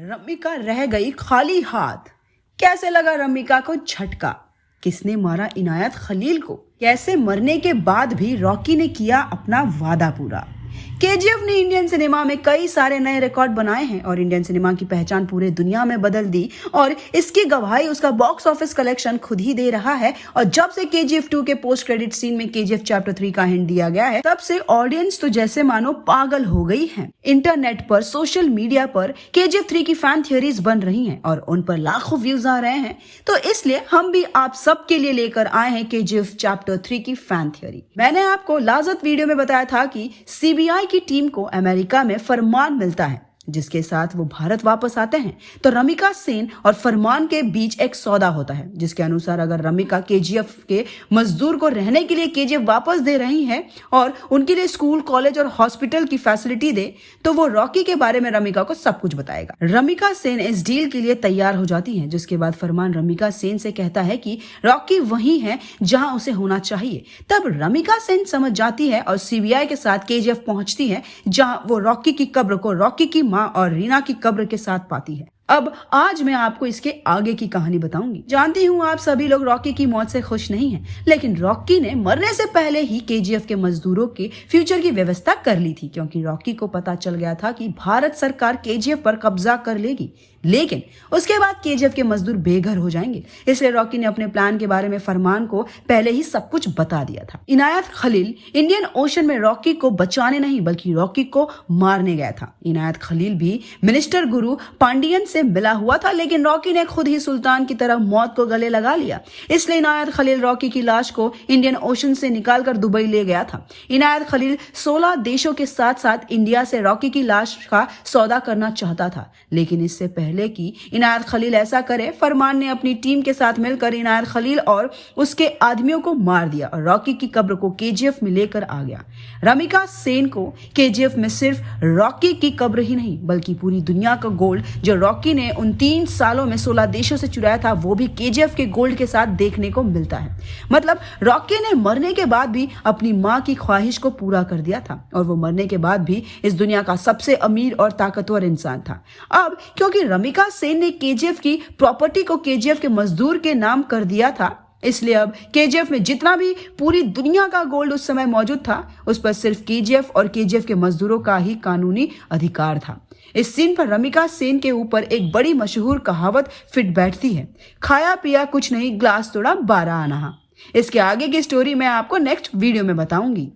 रमिका रह गई खाली हाथ। कैसे लगा रमिका को झटका? किसने मारा इनायत खलील को? कैसे मरने के बाद भी रॉकी ने किया अपना वादा पूरा? केजीएफ ने इंडियन सिनेमा में कई सारे नए रिकॉर्ड बनाए हैं और इंडियन सिनेमा की पहचान पूरे दुनिया में बदल दी और इसकी गवाही उसका बॉक्स ऑफिस कलेक्शन खुद ही दे रहा है। और जब से केजीएफ 2 के पोस्ट क्रेडिट सीन में केजीएफ चैप्टर 3 का हिंट दिया गया है, तब से ऑडियंस तो जैसे मानो पागल हो गई है। इंटरनेट पर, सोशल मीडिया पर केजीएफ 3 की फैन थियरीज बन रही हैं और उन पर लाखों व्यूज आ रहे हैं। तो इसलिए हम भी आप सबके लिए लेकर आए हैं केजीएफ चैप्टर 3 की फैन थियरी। मैंने आपको लाजत वीडियो में बताया था कि सीबीआई की टीम को अमेरिका में फरमान मिलता है, जिसके साथ वो भारत वापस आते हैं। तो रमिका सेन और फरमान के बीच एक सौदा होता है, जिसके अनुसार अगर रमिका केजीएफ के मजदूर को रहने के लिए केजीएफ वापस दे रही है और उनके लिए स्कूल, कॉलेज और हॉस्पिटल की फैसिलिटी दे, तो वो रॉकी के बारे में रमिका को सब कुछ बताएगा। रमिका सेन इस डील के लिए तैयार हो जाती है, जिसके बाद फरमान रमिका सेन से कहता है कि रॉकी वही है जहां उसे होना चाहिए। तब रमिका सेन समझ जाती है और सीबीआई के साथ केजीएफ पहुंचती है, जहां वो रॉकी की कब्र को रॉकी की मां और रीना की कब्र के साथ पाती है। अब आज मैं आपको इसके आगे की कहानी बताऊंगी। जानती हूँ आप सभी लोग रॉकी की मौत से खुश नहीं हैं, लेकिन रॉकी ने मरने से पहले ही केजीएफ के मजदूरों के फ्यूचर की व्यवस्था कर ली थी, क्योंकि रॉकी को पता चल गया था कि भारत सरकार केजीएफ पर कब्जा कर लेगी, लेकिन उसके बाद केजीएफ के मजदूर बेघर हो जाएंगे। इसलिए रॉकी ने अपने प्लान के बारे में फरमान को पहले ही सब कुछ बता दिया था। इनायत खलील इंडियन ओशन में रॉकी को बचाने नहीं बल्कि रॉकी को मारने गया था। इनायत खलील भी मिनिस्टर गुरु पांडियन से मिला हुआ था, लेकिन रॉकी ने खुद ही सुल्तान की तरह मौत को गले लगा लिया। इसलिए इनायत खलील रॉकी की लाश को इंडियन ओशन से निकालकर दुबई ले गया था। इनायत खलील 16 देशों के साथ साथ इंडिया से रॉकी की लाश का सौदा करना चाहता था, लेकिन इससे पहले कि इनायत खलील ऐसा करे, फरमान ने अपनी टीम के साथ मिलकर इनायत खलील और उसके आदमियों को मार दिया और रॉकी की कब्र को केजीएफ में लेकर आ गया। रमिका सेन को केजीएफ में सिर्फ रॉकी की कब्र ही नहीं बल्कि पूरी दुनिया का गोल्ड जो रॉकी ने उन 3 सालों में 16 देशों से चुराया था, वो भी केजीएफ के गोल्ड के साथ देखने को मिलता है। मतलब रॉकी ने मरने के बाद भी अपनी मां की ख्वाहिश को पूरा कर दिया था और वो मरने के बाद भी इस दुनिया का सबसे अमीर और ताकतवर इंसान था। अब क्योंकि रमिका सेन ने केजीएफ की प्रॉपर्टी को केजीएफ के मजदूर के नाम कर दिया था, इसलिए अब केजीएफ में जितना भी पूरी दुनिया का गोल्ड उस समय मौजूद था, उस पर सिर्फ केजीएफ और केजीएफ के मजदूरों का ही कानूनी अधिकार था। इस सीन पर रमिका सेन के ऊपर एक बड़ी मशहूर कहावत फिट बैठती है, खाया पिया कुछ नहीं, ग्लास तोड़ा 12 आना। इसके आगे की स्टोरी मैं आपको नेक्स्ट वीडियो में बताऊंगी।